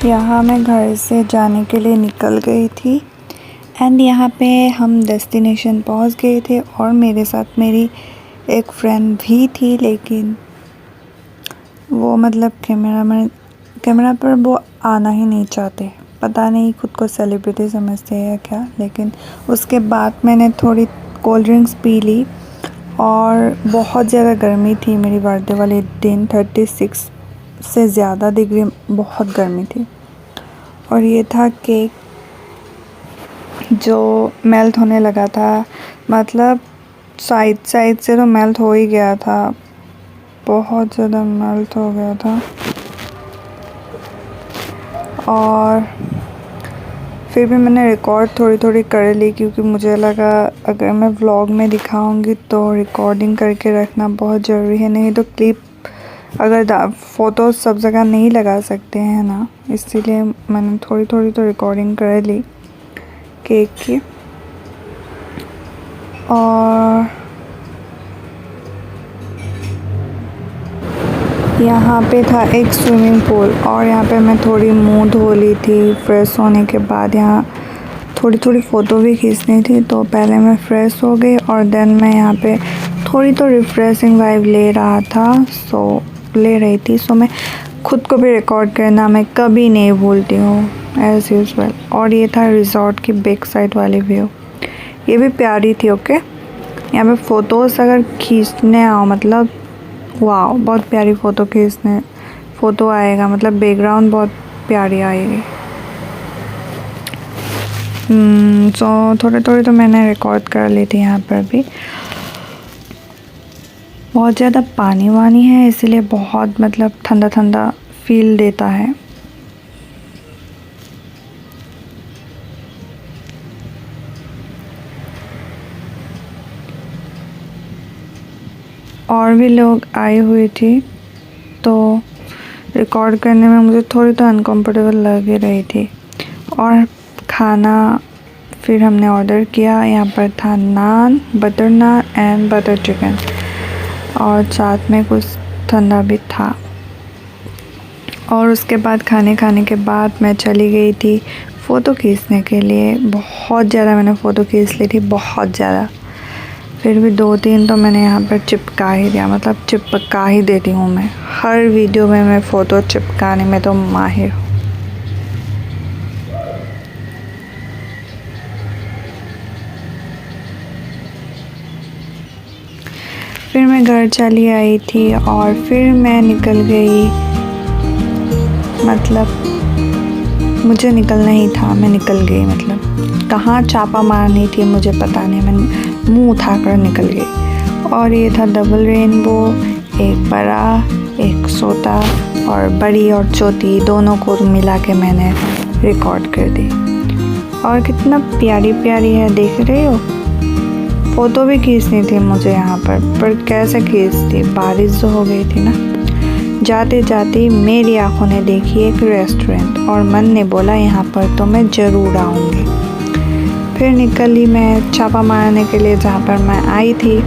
यहाँ मैं घर से जाने के लिए निकल गई थी एंड यहाँ पे हम डेस्टिनेशन पहुँच गए थे और मेरे साथ मेरी एक फ्रेंड भी थी, लेकिन वो मतलब कैमरा पर वो आना ही नहीं चाहते। पता नहीं खुद को सेलिब्रिटी समझते हैं या क्या। लेकिन उसके बाद मैंने थोड़ी कोल्ड ड्रिंक्स पी ली और बहुत ज़्यादा गर्मी थी मेरी बर्थडे वाले दिन। 36 से ज़्यादा डिग्री बहुत गर्मी थी। और ये था केक जो मेल्ट होने लगा था, मतलब साइड से तो मेल्ट हो ही गया था, बहुत ज़्यादा मेल्ट हो गया था। और फिर भी मैंने रिकॉर्ड थोड़ी कर ली, क्योंकि मुझे लगा अगर मैं व्लॉग में दिखाऊंगी तो रिकॉर्डिंग करके रखना बहुत ज़रूरी है, नहीं तो क्लिप अगर फ़ोटो सब जगह नहीं लगा सकते हैं ना, इसीलिए मैंने थोड़ी तो रिकॉर्डिंग कर ली केक की। और यहाँ पे था एक स्विमिंग पूल और यहाँ पे मैं थोड़ी मुंह धो ली थी। फ्रेश होने के बाद यहाँ थोड़ी फ़ोटो भी खींचनी थी, तो पहले मैं फ़्रेश हो गई और देन मैं यहाँ पे थोड़ी तो रिफ़्रेशिंग वाइब ले रही थी। सो मैं खुद को भी रिकॉर्ड करना मैं कभी नहीं भूलती हूँ, एज़ यूजुअल। और ये था रिज़ॉर्ट की बैक साइड वाली व्यू, ये भी प्यारी थी। ओके, यहाँ पे फ़ोटोज़ अगर खींचने आओ, मतलब वाह, बहुत प्यारी फ़ोटो आएगा, मतलब बैकग्राउंड बहुत प्यारी आएगी। सो थोड़ी तो मैंने रिकॉर्ड कर ली थी। यहाँ पर भी बहुत ज़्यादा पानी है, इसलिए बहुत मतलब ठंडा फील देता है। और भी लोग आए हुए थे, तो रिकॉर्ड करने में मुझे थोड़ी तो अनकंफर्टेबल लग ही रही थी। और खाना फिर हमने ऑर्डर किया। यहाँ पर था naan, butter naan and butter chicken, और साथ में कुछ ठंडा भी था। और उसके बाद खाने के बाद मैं चली गई थी फ़ोटो खींचने के लिए। बहुत ज़्यादा मैंने फ़ोटो खींच ली थी, बहुत ज़्यादा। फिर भी 2-3 तो मैंने यहाँ पर चिपका ही दिया, मतलब चिपका ही देती हूँ मैं। हर वीडियो में मैं फ़ोटो चिपकाने में तो माहिर हूँ। फिर मैं घर चली आई थी और फिर मैं निकल गई, मतलब मुझे निकलना ही था, मैं निकल गई। मतलब कहाँ चापा मारनी थी मुझे पता नहीं, मैं मुंह उठाकर निकल गई। और ये था डबल रेनबो, एक बड़ा एक छोटा, और बड़ी और छोटी दोनों को मिला के मैंने रिकॉर्ड कर दी। और कितना प्यारी है, देख रहे हो। फ़ोटो भी खींचनी थी मुझे यहाँ पर कैसे खींचती, बारिश जो हो गई थी ना। जाते मेरी आँखों ने देखी एक रेस्टोरेंट और मन ने बोला यहाँ पर तो मैं ज़रूर आऊँगी। फिर निकली मैं छापा मारने के लिए जहाँ पर मैं आई थी।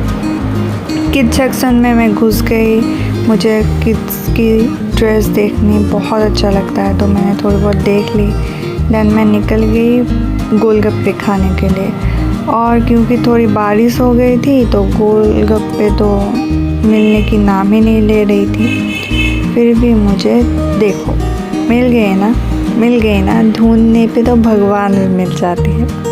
किड्स सेक्शन में मैं घुस गई। मुझे किड्स की ड्रेस देखनी बहुत अच्छा लगता है, तो मैंने थोड़ी बहुत देख ली। देन मैं निकल गई गोलगप्पे खाने के लिए। और क्योंकि थोड़ी बारिश हो गई थी तो गोलगप्पे तो मिलने की नाम ही नहीं ले रही थी। फिर भी मुझे देखो मिल गए ना, ढूंढने पे तो भगवान भी मिल जाती है।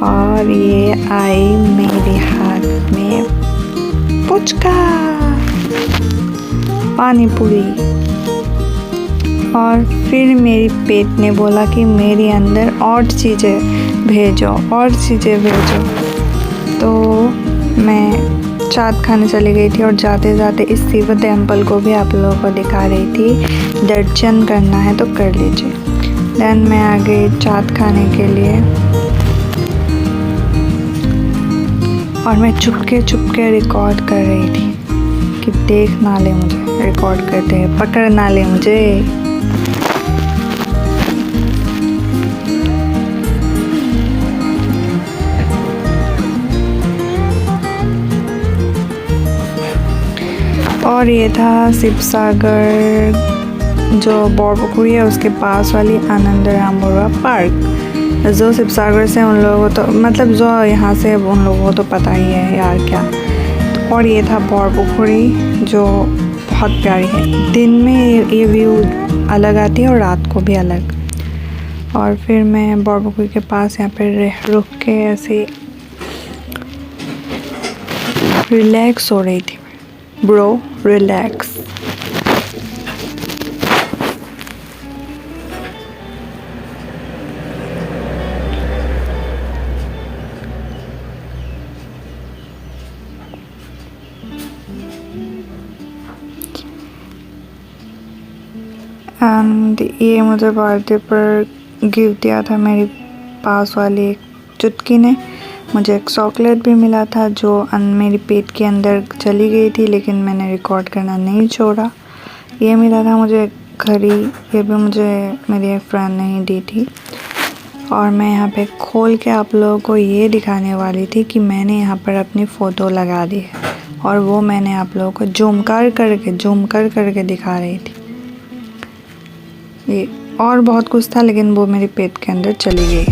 और ये आई मेरे हाथ में पुचका पानी पूरी। और फिर मेरी पेट ने बोला कि मेरे अंदर और चीज़ें भेजो। तो मैं चाट खाने चली गई थी और जाते इस शिव टेम्पल को भी आप लोगों को दिखा रही थी। दर्शन करना है तो कर लीजिए। देन मैं आ गई चाट खाने के लिए और मैं चुपके रिकॉर्ड कर रही थी कि देख ना ले मुझे, रिकॉर्ड करते हैं पकड़ ना ले मुझे। और ये था शिव सागर जो बोरपुकुरी है उसके पास वाली आनंदराम बोरा पार्क। जो शिवसागर से उन लोगों को तो मतलब जो यहाँ से उन लोगों को तो पता ही है यार क्या। तो और ये था बोरपुकुरी जो बहुत प्यारी है। दिन में ये व्यू अलग आती है और रात को भी अलग। और फिर मैं बोरपुकुरी के पास यहाँ पे रुक के ऐसे रिलैक्स हो रही थी। Bro relax. एंड ये मुझे बर्थडे पर गिफ्ट दिया था मेरी पास वाली एक चुटकी ने। मुझे एक चॉकलेट भी मिला था जो मेरी पेट के अंदर चली गई थी, लेकिन मैंने रिकॉर्ड करना नहीं छोड़ा। ये मिला था मुझे घड़ी, ये भी मुझे मेरी एक फ्रेंड ने ही दी थी। और मैं यहाँ पे खोल के आप लोगों को ये दिखाने वाली थी कि मैंने यहाँ पर अपनी फ़ोटो लगा दी है, और वो मैंने आप लोगों को जूम कर करके दिखा रही थी। ये और बहुत कुछ था लेकिन वो मेरे पेट के अंदर चली गई।